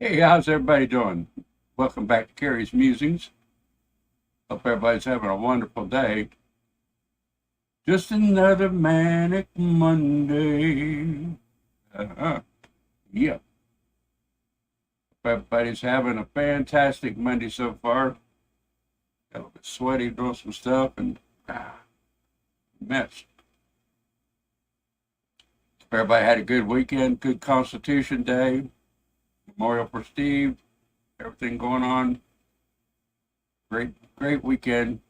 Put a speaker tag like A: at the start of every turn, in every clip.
A: Hey, how's everybody doing? Welcome back to Carrie's Musings. Hope everybody's having a wonderful day. Just another manic Monday. Uh-huh. Yeah. Hope everybody's having a fantastic Monday so far. Got a little bit sweaty, doing some stuff, and mess. Hope everybody had a good weekend, good Constitution Day, Memorial for Steve, everything going on. Great weekend.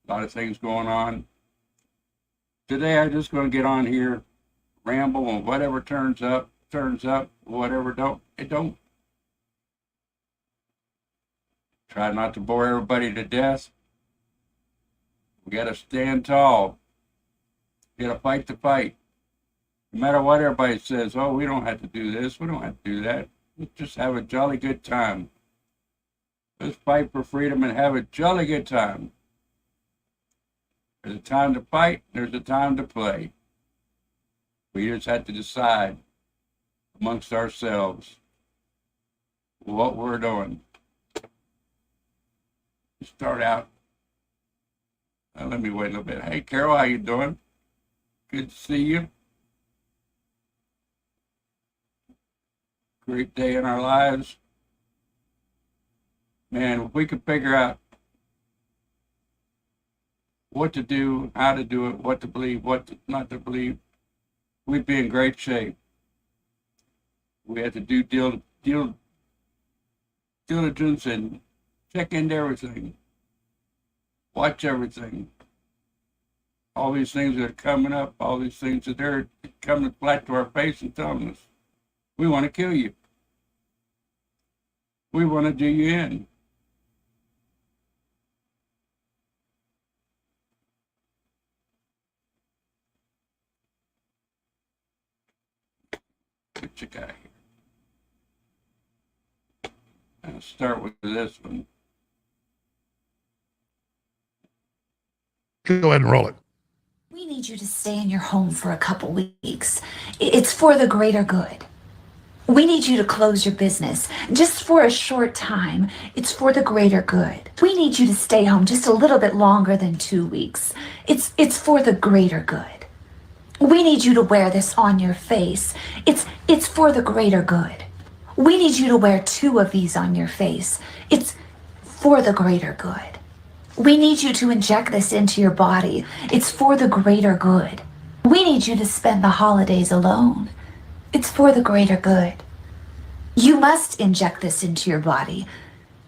A: A lot of things going on. Today I'm just going to get on here, ramble, and whatever turns up, turns up. Whatever don't, it don't. Try not to bore everybody to death. We got to stand tall. We got to fight the fight. No matter what everybody says, oh, we don't have to do this, we don't have to do that. Let's just have a jolly good time. Let's fight for freedom and have a jolly good time. There's a time to fight, there's a time to play. We just have to decide amongst ourselves what we're doing. Start out. Let me wait a little bit. Hey, Carol, how you doing? Good to see you. Great day in our lives. Man, if we could figure out what to do, how to do it, what to believe, not to believe, we'd be in great shape. We have to do diligence and check into everything, watch everything. All these things that are coming up, all these things that are coming flat to our face and telling us, we want to kill you. We want to do you in. Get your guy here. I'll start with this one.
B: Go ahead and roll it.
C: We need you to stay in your home for a couple weeks. It's for the greater good. We need you to close your business just for a short time. It's for the greater good. We need you to stay home just a little bit longer than 2 weeks. It's for the greater good. We need you to wear this on your face. It's for the greater good. We need you to wear 2 of these on your face. It's for the greater good. We need you to inject this into your body. It's for the greater good. We need you to spend the holidays alone. It's for the greater good. You must inject this into your body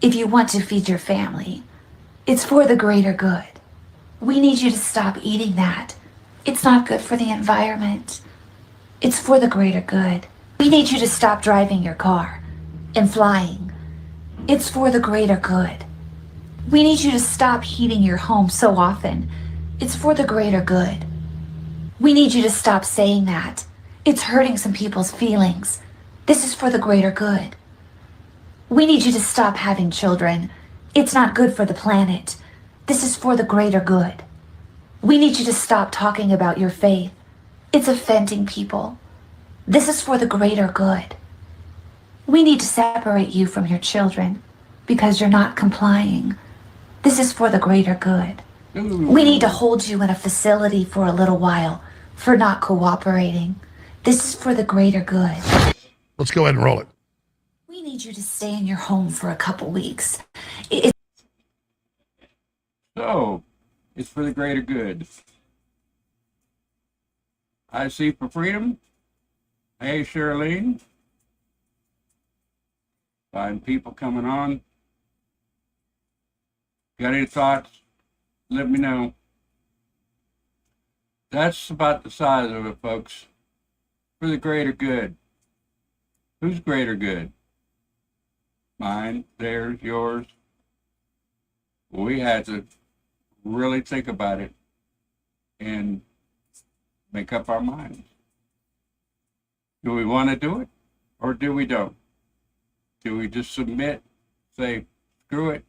C: if you want to feed your family. It's for the greater good. We need you to stop eating that. It's not good for the environment. It's for the greater good. We need you to stop driving your car and flying. It's for the greater good. We need you to stop heating your home so often. It's for the greater good. We need you to stop saying that. It's hurting some people's feelings. This is for the greater good. We need you to stop having children. It's not good for the planet. This is for the greater good. We need you to stop talking about your faith. It's offending people. This is for the greater good. We need to separate you from your children because you're not complying. This is for the greater good. We need to hold you in a facility for a little while for not cooperating. This is for the greater good.
B: Let's go ahead and roll it.
C: We need you to stay in your home for a couple weeks.
A: So, it's for the greater good. I see for freedom. Hey, Charlene. Fine people coming on. Got any thoughts? Let me know. That's about the size of it, folks. For the greater good. Who's greater good? Mine, theirs, yours. We had to really think about it and make up our minds. Do we want to do it or do we don't? Do we just submit, say, screw it?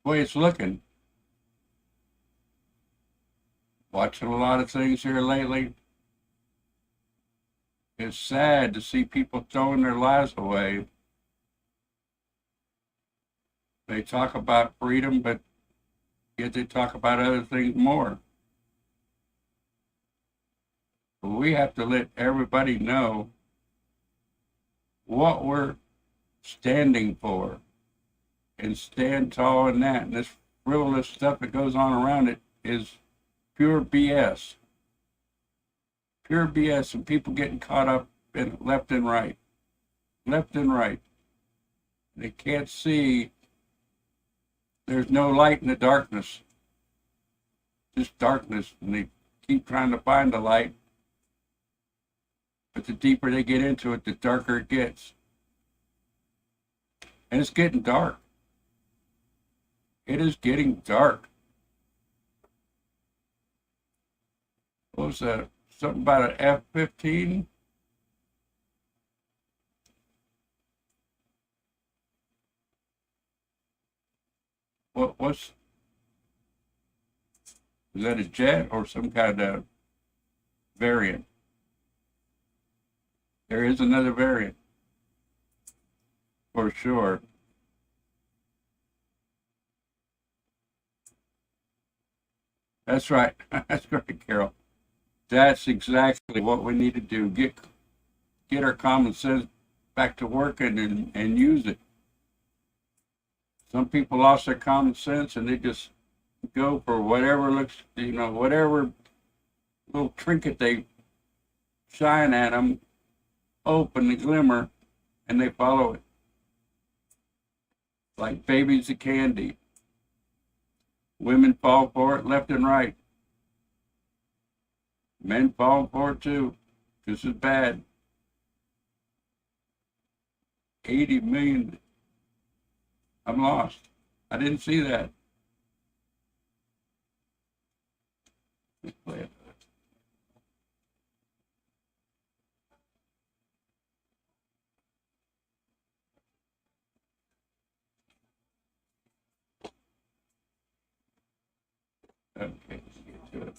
A: The way it's looking. Watching a lot of things here lately. It's sad to see people throwing their lives away. They talk about freedom, but yet they talk about other things more. But we have to let everybody know what we're standing for and stand tall in that. And this frivolous stuff that goes on around it is pure BS. Pure BS, and people getting caught up in left and right. Left and right. They can't see there's no light in the darkness. Just darkness. And they keep trying to find the light. But the deeper they get into it, the darker it gets. And it's getting dark. It is getting dark. What was that? Something about an F-15? What's is that, a jet or some kind of variant? There is another variant, for sure. That's right. That's right, Carol. That's exactly what we need to do. Get our common sense back to working and use it. Some people lost their common sense and they just go for whatever looks, whatever little trinket they shine at them, hope and the glimmer, and they follow it. Like babies of candy. Women fall for it left and right. Men fall for it too. Just as bad. 80 million. I'm lost. I didn't see that. Let's play it. Okay, let's get to it.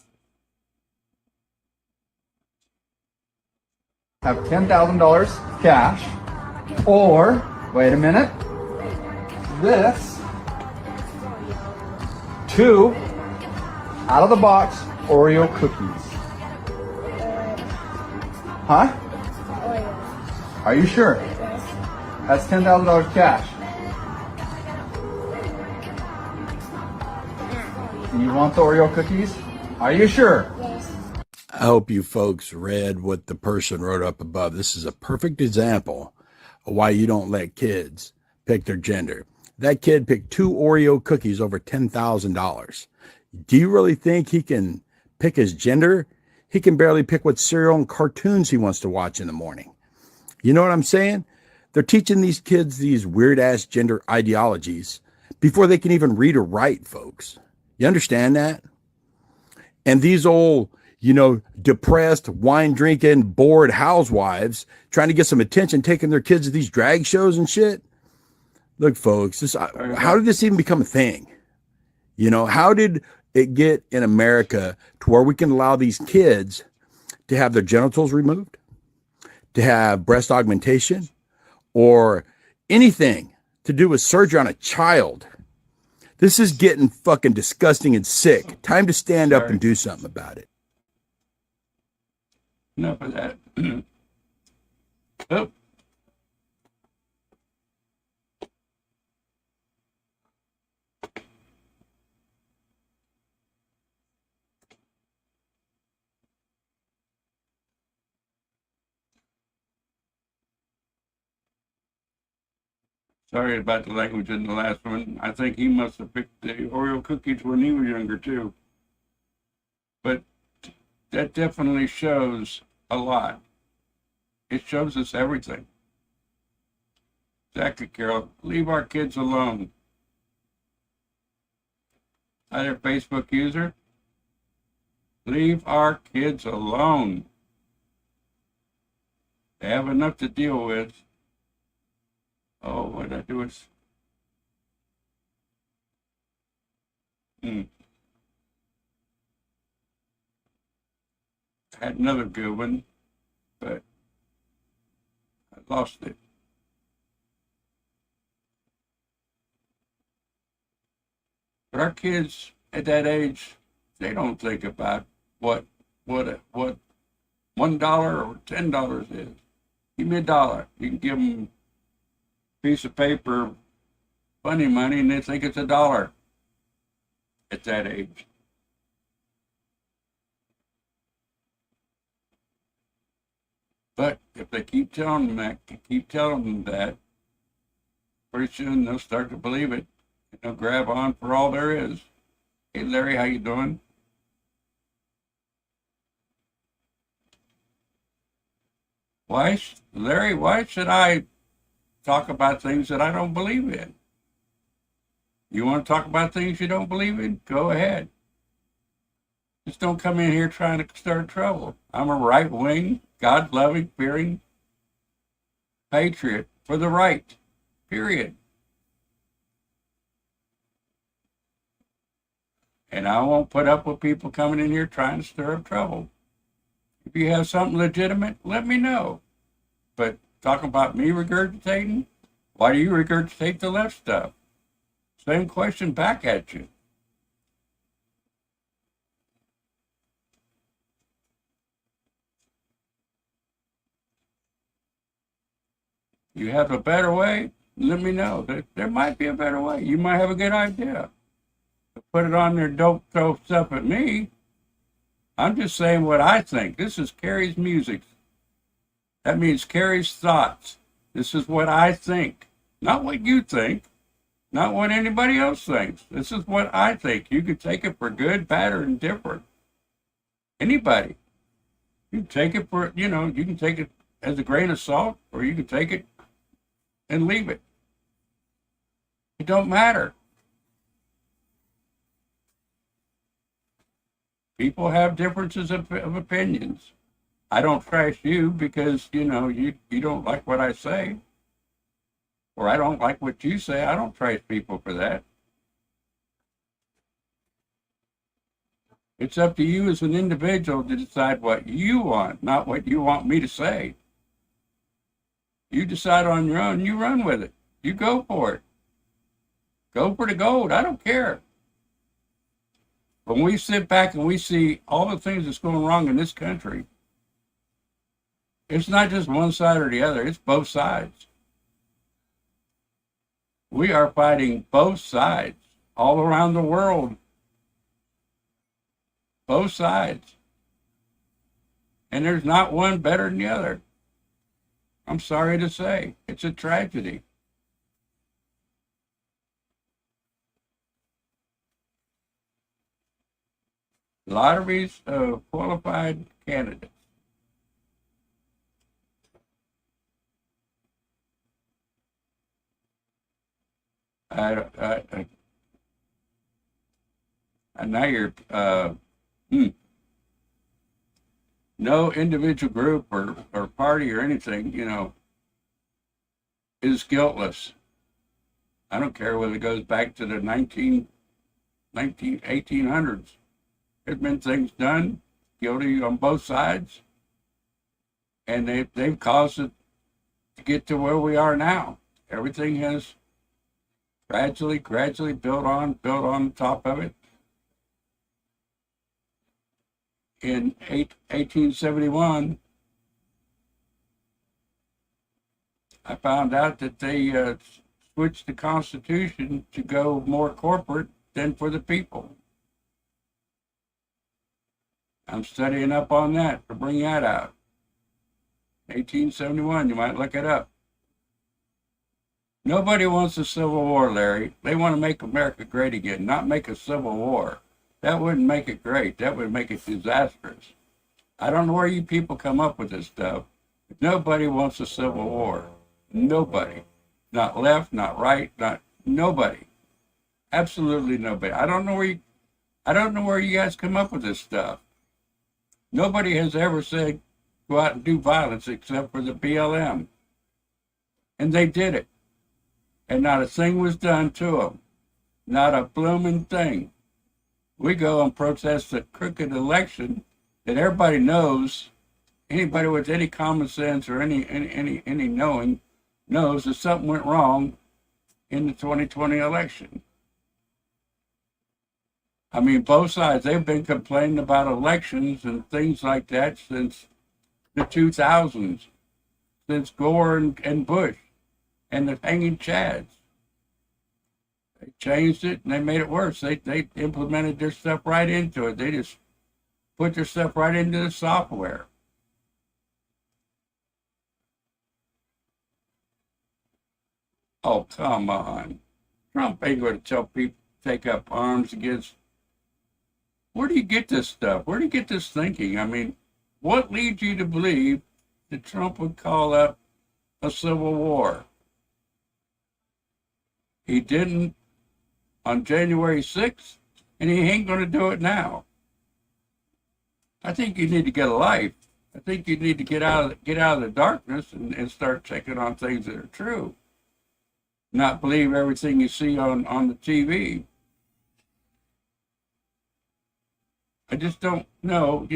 D: Have $10,000 cash, or, wait a minute, this, 2 out of the box Oreo cookies. Huh? Are you sure? That's $10,000 cash. You want the Oreo cookies? Are you sure?
B: I hope you folks read what the person wrote up above. This is a perfect example of why you don't let kids pick their gender. That kid picked 2 Oreo cookies over $10,000. Do you really think he can pick his gender? He can barely pick what cereal and cartoons he wants to watch in the morning. You know what I'm saying? They're teaching these kids these weird-ass gender ideologies before they can even read or write, folks. You understand that? And these old, depressed, wine-drinking, bored housewives trying to get some attention, taking their kids to these drag shows and shit. Look, folks, how did this even become a thing? How did it get in America to where we can allow these kids to have their genitals removed, to have breast augmentation, or anything to do with surgery on a child? This is getting fucking disgusting and sick. Time to stand up and do something about it.
A: Enough of that. Oh. Sorry about the language in the last one. I think he must have picked the Oreo cookies when he was younger too. But that definitely shows a lot. It shows us everything. Exactly, Carol. Leave our kids alone. Hi there, Facebook user. Leave our kids alone. They have enough to deal with. Oh, what did I do is... I had another good one, but Lost it. But our kids at that age, they don't think about what $1 or $10 is. Give me $1. You can give them a piece of paper, funny money, and they think it's $1 at that age. But if they keep telling them that, pretty soon they'll start to believe it, and they'll grab on for all there is. Hey, Larry, how you doing? Larry, why should I talk about things that I don't believe in? You want to talk about things you don't believe in? Go ahead. Just don't come in here trying to start trouble. I'm a right-wing, God-loving, fearing patriot for the right, period. And I won't put up with people coming in here trying to stir up trouble. If you have something legitimate, let me know. But talking about me regurgitating, why do you regurgitate the left stuff? Same question back at you. You have a better way? Let me know. There might be a better way. You might have a good idea. But put it on there, don't throw stuff at me. I'm just saying what I think. This is Carrie's music. That means Carrie's thoughts. This is what I think. Not what you think. Not what anybody else thinks. This is what I think. You can take it for good, bad, or indifferent. Anybody. You can take it for, you can take it as a grain of salt, or you can take it and leave it. It don't matter. People have differences of opinions. I don't trash you because, you don't like what I say. Or I don't like what you say. I don't trash people for that. It's up to you as an individual to decide what you want, not what you want me to say. You decide on your own, you run with it. You go for it. Go for the gold. I don't care. When we sit back and we see all the things that's going wrong in this country, it's not just one side or the other, it's both sides. We are fighting both sides all around the world. Both sides. And there's not one better than the other. I'm sorry to say, it's a tragedy. Lotteries of qualified candidates. I now you're no individual group or party or anything, is guiltless. I don't care whether it goes back to the 1800s. There's been things done, guilty on both sides, and they've caused it to get to where we are now. Everything has gradually built on top of it. In 1871, I found out that they switched the Constitution to go more corporate than for the people. I'm studying up on that to bring that out. 1871, you might look it up. Nobody wants a civil war, Larry. They want to make America great again, not make a civil war. That wouldn't make it great. That would make it disastrous. I don't know where you people come up with this stuff. But nobody wants a civil war. Nobody. Not left, not right, nobody. Absolutely nobody. I don't know where you guys come up with this stuff. Nobody has ever said go out and do violence except for the BLM. And they did it. And not a thing was done to them. Not a blooming thing. We go and protest a crooked election that everybody knows Anybody with any common sense or any knowing knows that something went wrong in the 2020 election. I mean, both sides, they've been complaining about elections and things like that since the 2000s, since Gore and Bush and the hanging chads. They changed it and they made it worse. They implemented their stuff right into it. They just put their stuff right into the software. Oh, come on. Trump ain't going to tell people to take up arms against. Where do you get this stuff? Where do you get this thinking? I mean, what leads you to believe that Trump would call up a civil war? He didn't on January 6th, and he ain't going to do it now. I think you need to get a life. I think you need to get out of the darkness and start checking on things that are true. Not believe everything you see on the TV. I just don't know,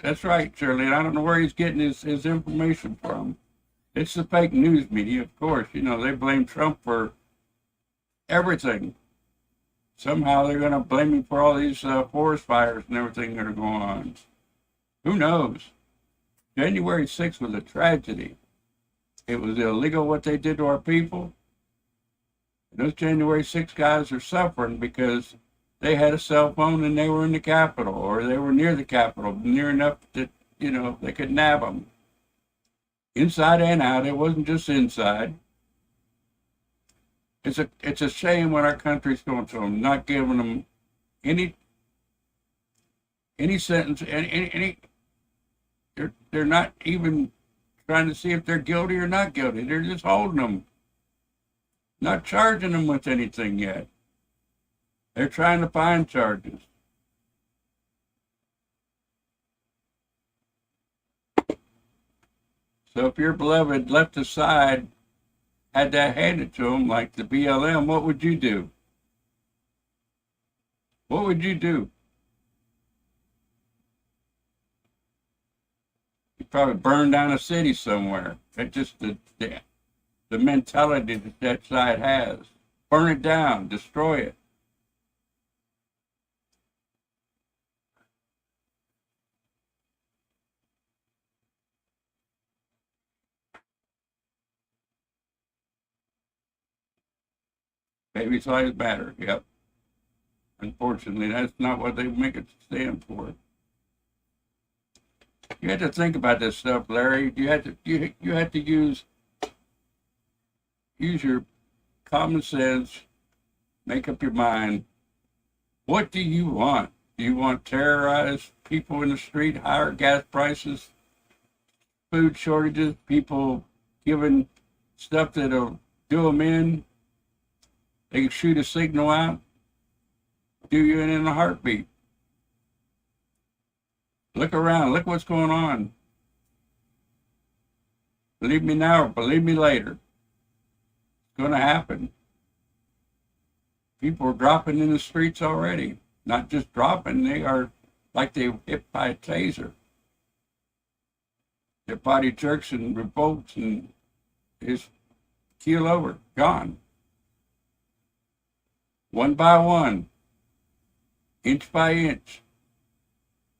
A: That's right, Shirley. I don't know where he's getting his information from. It's the fake news media, of course. They blame Trump for everything. Somehow they're going to blame him for all these forest fires and everything that are going on. Who knows? January 6th was a tragedy. It was illegal what they did to our people. And those January 6th guys are suffering because they had a cell phone and they were in the Capitol, or they were near the Capitol, near enough that, they could nab them. Inside and out. It wasn't just inside. It's a shame what our country's going to them, not giving them any sentence, any they're not even trying to see if they're guilty or not guilty. They're just holding them, not charging them with anything yet. They're trying to find charges. So if your beloved left aside had that handed to him, like the BLM, what would you do? What would you do? You'd probably burn down a city somewhere. That's just the mentality that side has. Burn it down, destroy it. Baby's lives matter. Yep. Unfortunately, that's not what they make it stand for. You had to think about this stuff, Larry. You had to use your common sense. Make up your mind. What do you want? Do you want terrorized people in the street, higher gas prices, food shortages, people giving stuff that'll do them in? They can shoot a signal out, do you in a heartbeat. Look around, look what's going on. Believe me now or believe me later. It's going to happen. People are dropping in the streets already. Not just dropping, they are like they were hit by a taser. Their body jerks and revolts and is keel over, gone. One by one, inch by inch.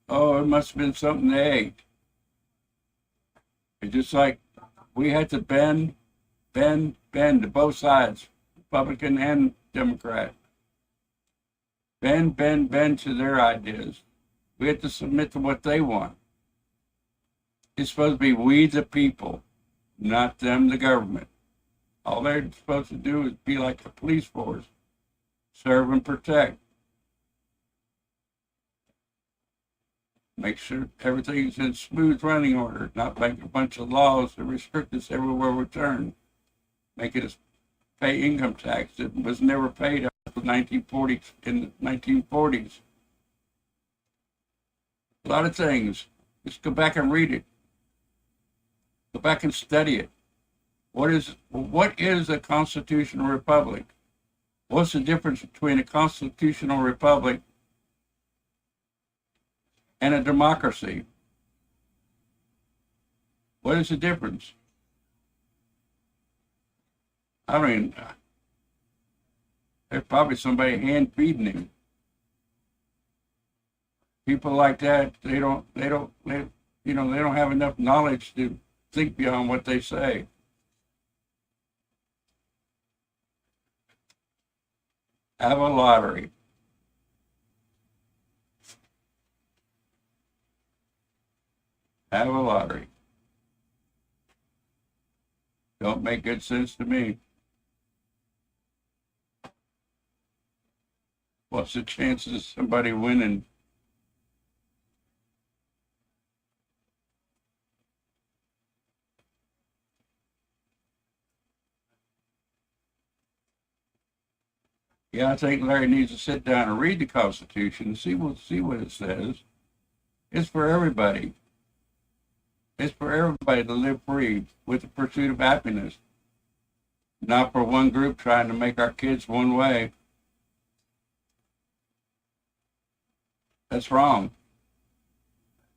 A: Oh, it must have been something they ate. It's just like we had to bend to both sides, Republican and Democrat. Bend to their ideas. We have to submit to what they want. It's supposed to be we the people, not them the government. All they're supposed to do is be like a police force. Serve and protect. Make sure everything's in smooth running order, not make a bunch of laws that restrict us everywhere we turn. Making us pay income tax that was never paid up in the 1940s. A lot of things. Just go back and read it. Go back and study it. What is a constitutional republic? What's the difference between a constitutional republic and a democracy? What is the difference? I mean, there's probably somebody hand feeding him. People like that, they don't have enough knowledge to think beyond what they say. Have a lottery. Have a lottery. Don't make good sense to me. What's the chances of somebody winning? Yeah, I think Larry needs to sit down and read the Constitution and see what it says. It's for everybody. It's for everybody to live free with the pursuit of happiness. Not for one group trying to make our kids one way. That's wrong.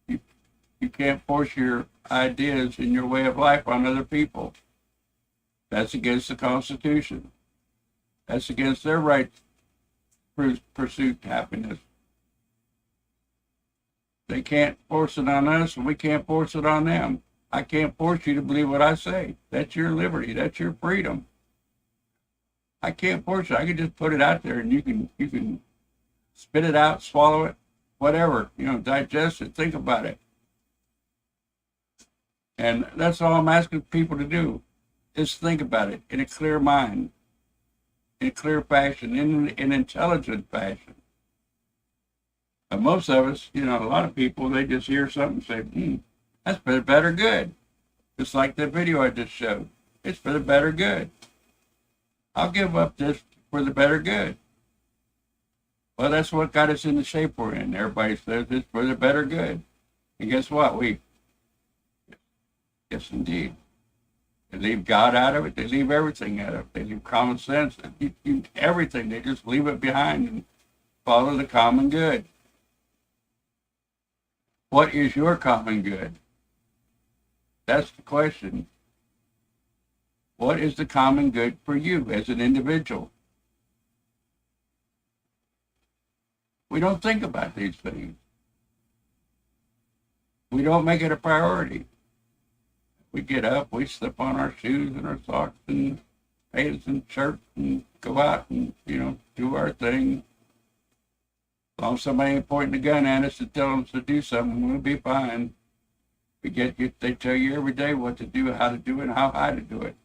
A: You can't force your ideas and your way of life on other people. That's against the Constitution. That's against their right to pursue happiness. They can't force it on us, and we can't force it on them. I can't force you to believe what I say. That's your liberty. That's your freedom. I can't force you. I can just put it out there, and you can spit it out, swallow it, whatever. Digest it, think about it. And that's all I'm asking people to do, is think about it in a clear mind, in a clear fashion, in an intelligent fashion. But most of us, a lot of people, they just hear something and say, that's for the better good. Just like the video I just showed. It's for the better good. I'll give up this for the better good. Well, that's what got us in the shape we're in. Everybody says it's for the better good. And guess what? Yes, indeed. They leave God out of it. They leave everything out of it. They leave common sense. Everything. They just leave it behind and follow the common good. What is your common good? That's the question. What is the common good for you as an individual? We don't think about these things. We don't make it a priority. We get up, we slip on our shoes and our socks and pants and shirts and go out and, do our thing. As long as somebody ain't pointing a gun at us and telling us to do something, we'll be fine. They tell you every day what to do, how to do it, and how high to do it.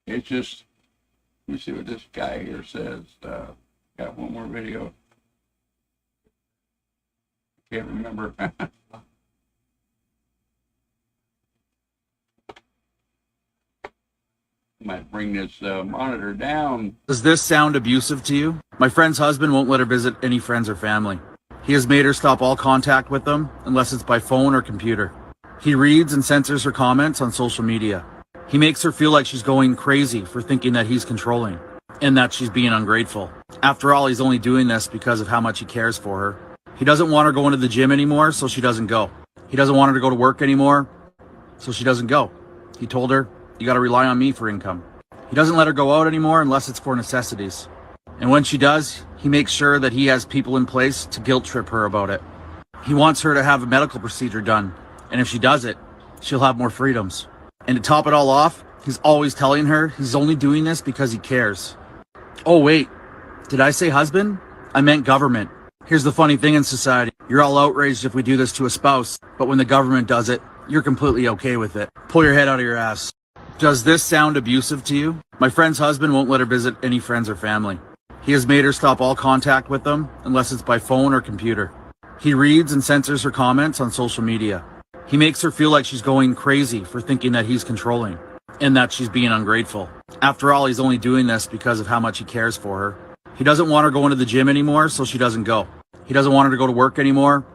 A: It's just, let me see what this guy here says. Got one more video. Can't remember. Might bring this monitor down.
E: Does this sound abusive to you? My friend's husband won't let her visit any friends or family. He has made her stop all contact with them unless it's by phone or computer. He reads and censors her comments on social media. He makes her feel like she's going crazy for thinking that he's controlling and that she's being ungrateful. After all, he's only doing this because of how much he cares for her. He doesn't want her going to the gym anymore, so she doesn't go. He doesn't want her to go to work anymore, so she doesn't go. He told her, you got to rely on me for income. He doesn't let her go out anymore unless it's for necessities. And when she does, he makes sure that he has people in place to guilt trip her about it. He wants her to have a medical procedure done, and if she does it, she'll have more freedoms. And to top it all off, he's always telling her he's only doing this because he cares. Oh wait, did I say husband? I meant government. Here's the funny thing in society. You're all outraged if we do this to a spouse, but when the government does it, you're completely okay with it. Pull your head out of your ass. Does this sound abusive to you? My friend's husband won't let her visit any friends or family. He has made her stop all contact with them unless it's by phone or computer. He reads and censors her comments on social media. He makes her feel like she's going crazy for thinking that he's controlling and that she's being ungrateful. After all, he's only doing this because of how much he cares for her. He doesn't want her going to the gym anymore, so she doesn't go. He doesn't want her to go to work anymore,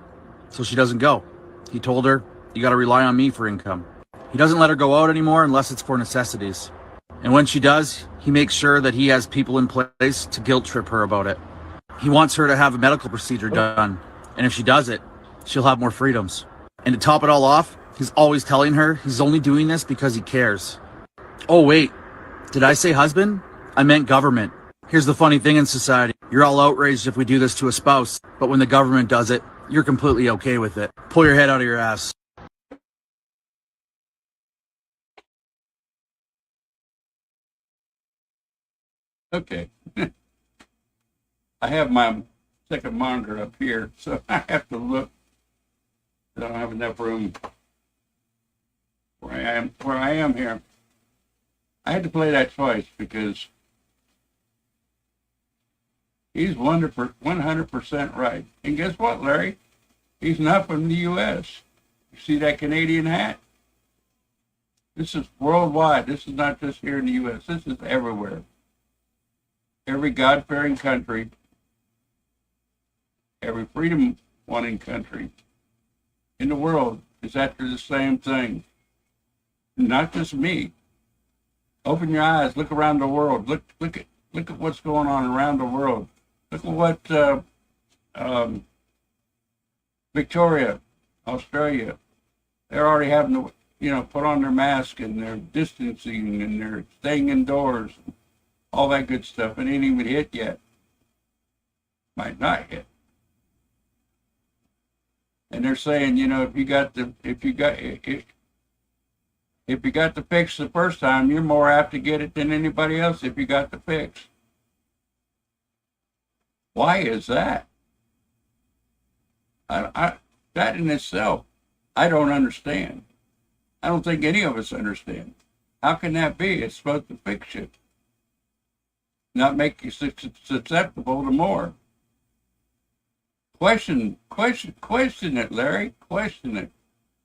E: so she doesn't go. He told her, you got to rely on me for income. He doesn't let her go out anymore unless it's for necessities. And when she does, he makes sure that he has people in place to guilt trip her about it. He wants her to have a medical procedure done, and if she does it, she'll have more freedoms. And to top it all off, he's always telling her he's only doing this because he cares. Oh wait, did I say husband? I meant government. Here's the funny thing in society. You're all outraged if we do this to a spouse, but when the government does it, you're completely okay with it. Pull your head out of your ass.
A: Okay. I have my second monitor up here, so I have to look. I don't have enough room where I am here. I had to play that twice because he's 100% right. And guess what, Larry? He's not from the U.S. You see that Canadian hat? This is worldwide. This is not just here in the U.S. This is everywhere. Every God-fearing country, every freedom-wanting country in the world is after the same thing. Not just me. Open your eyes. Look around the world. Look at what's going on around the world. Look at what Victoria, Australia, they're already having to, put on their mask and they're distancing and they're staying indoors. All that good stuff. It ain't even hit yet. Might not hit. And they're saying, if you got the fix the first time, you're more apt to get it than anybody else if you got the fix. Why is that? That in itself, I don't understand. I don't think any of us understand. How can that be? It's supposed to fix you. Not make you susceptible to more. Question it, Larry. Question it.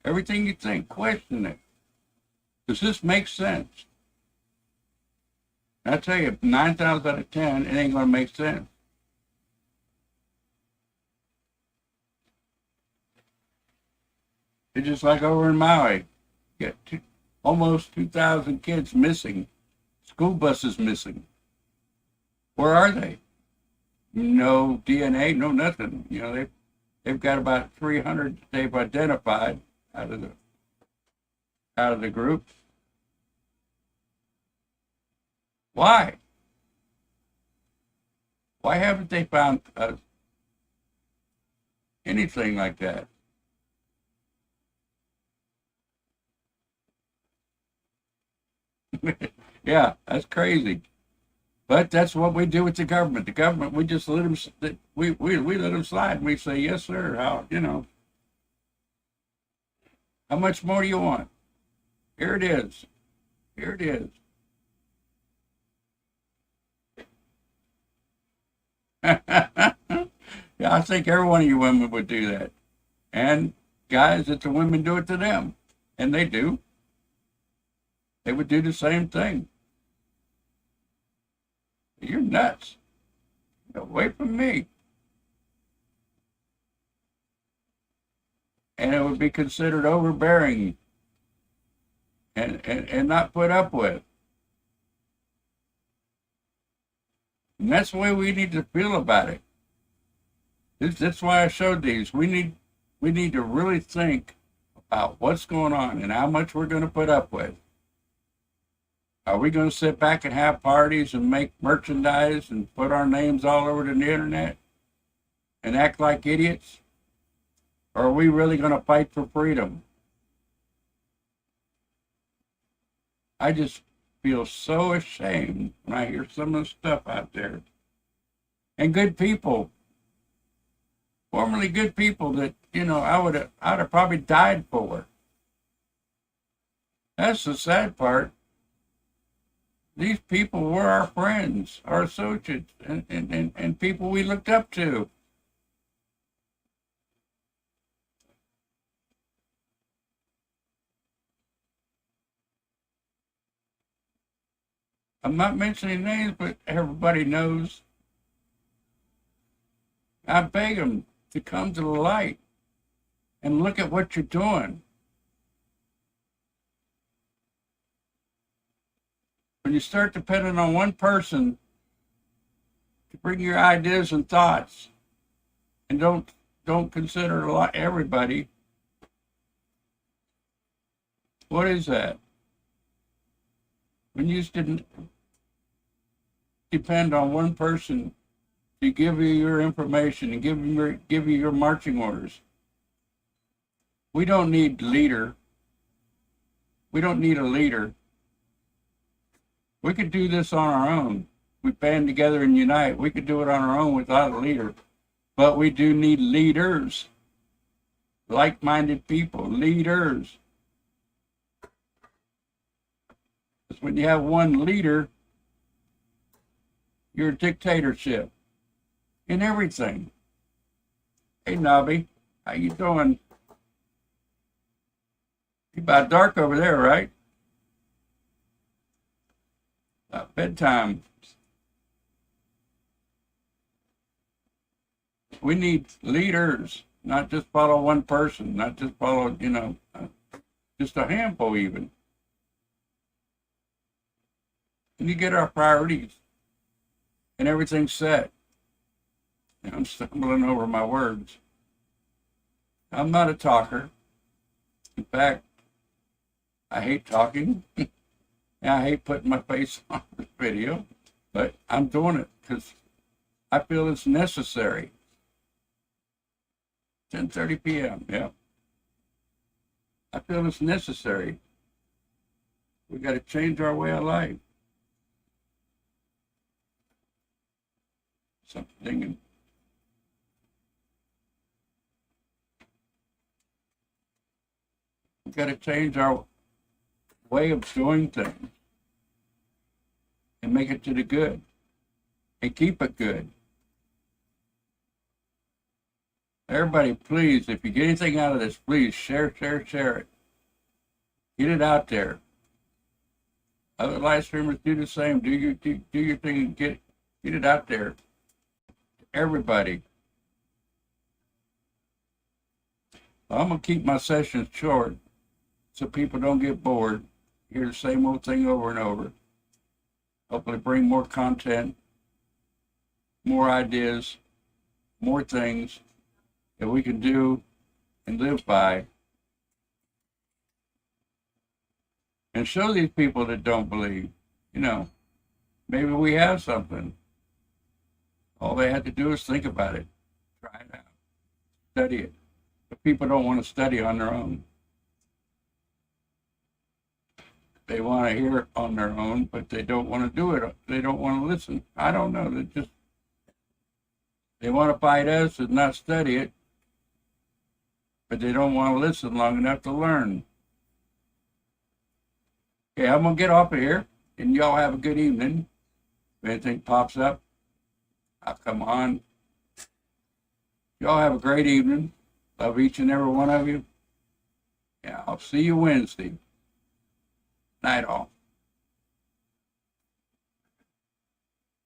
A: Everything you think, question it. Does this make sense? I tell you, 9 times out of 10, it ain't going to make sense. It's just like over in Maui. You got almost 2,000 kids missing. School buses missing. Where are they? No DNA, no nothing. They've got about 300 they've identified out of the group. Why? Why haven't they found anything like that? Yeah, that's crazy. But that's what we do with the government. The government, we just let them, we let them slide. We say, yes, sir. How much more do you want? Here it is. Here it is. Yeah, I think every one of you women would do that. And guys, that the women do it to them. And they do. They would do the same thing. You're nuts. Get away from me. And it would be considered overbearing and not put up with. And that's the way we need to feel about it. That's why I showed these. We need to really think about what's going on and how much we're going to put up with. Are we going to sit back and have parties and make merchandise and put our names all over the internet and act like idiots? Or are we really going to fight for freedom? I just feel so ashamed when I hear some of the stuff out there. And good people, formerly good people that, I would have probably died for. That's the sad part. These people were our friends, our associates, and people we looked up to. I'm not mentioning names, but everybody knows. I beg them to come to the light and look at what you're doing. When you start depending on one person to bring your ideas and thoughts, and don't consider a lot everybody, what is that? When you didn't depend on one person to give you your information and give you your marching orders. We don't need leader. We don't need a leader. We could do this on our own. We band together and unite. We could do it on our own without a leader. But we do need leaders. Like-minded people, leaders. Because when you have one leader, you're a dictatorship in everything. Hey, Nobby, how you doing? You about dark over there, right? About bedtime. We need leaders, not just follow one person, not just follow, just a handful even. And you get our priorities and everything's set. And I'm stumbling over my words. I'm not a talker. In fact, I hate talking. And I hate putting my face on the video, but I'm doing it because I feel it's necessary. 10:30 p.m. Yeah. I feel it's necessary. We got to change our way of life. Something. We got to change our way of doing things and make it to the good and keep it good. Everybody, please, if you get anything out of this, please share it. Get it out there. Other live streamers do the same. Do your thing and get it out there. Everybody. I'm gonna keep my sessions short so people don't get bored. Hear the same old thing over and over. Hopefully bring more content, more ideas, more things that we can do and live by. And show these people that don't believe, maybe we have something. All they had to do is think about it, try it out, study it. But people don't want to study on their own. They want to hear it on their own, but they don't want to do it. They don't want to listen. I don't know. They want to fight us and not study it, but they don't want to listen long enough to learn. Okay, I'm going to get off of here, and y'all have a good evening. If anything pops up, I'll come on. Y'all have a great evening. Love each and every one of you. Yeah, I'll see you Wednesday. Night all.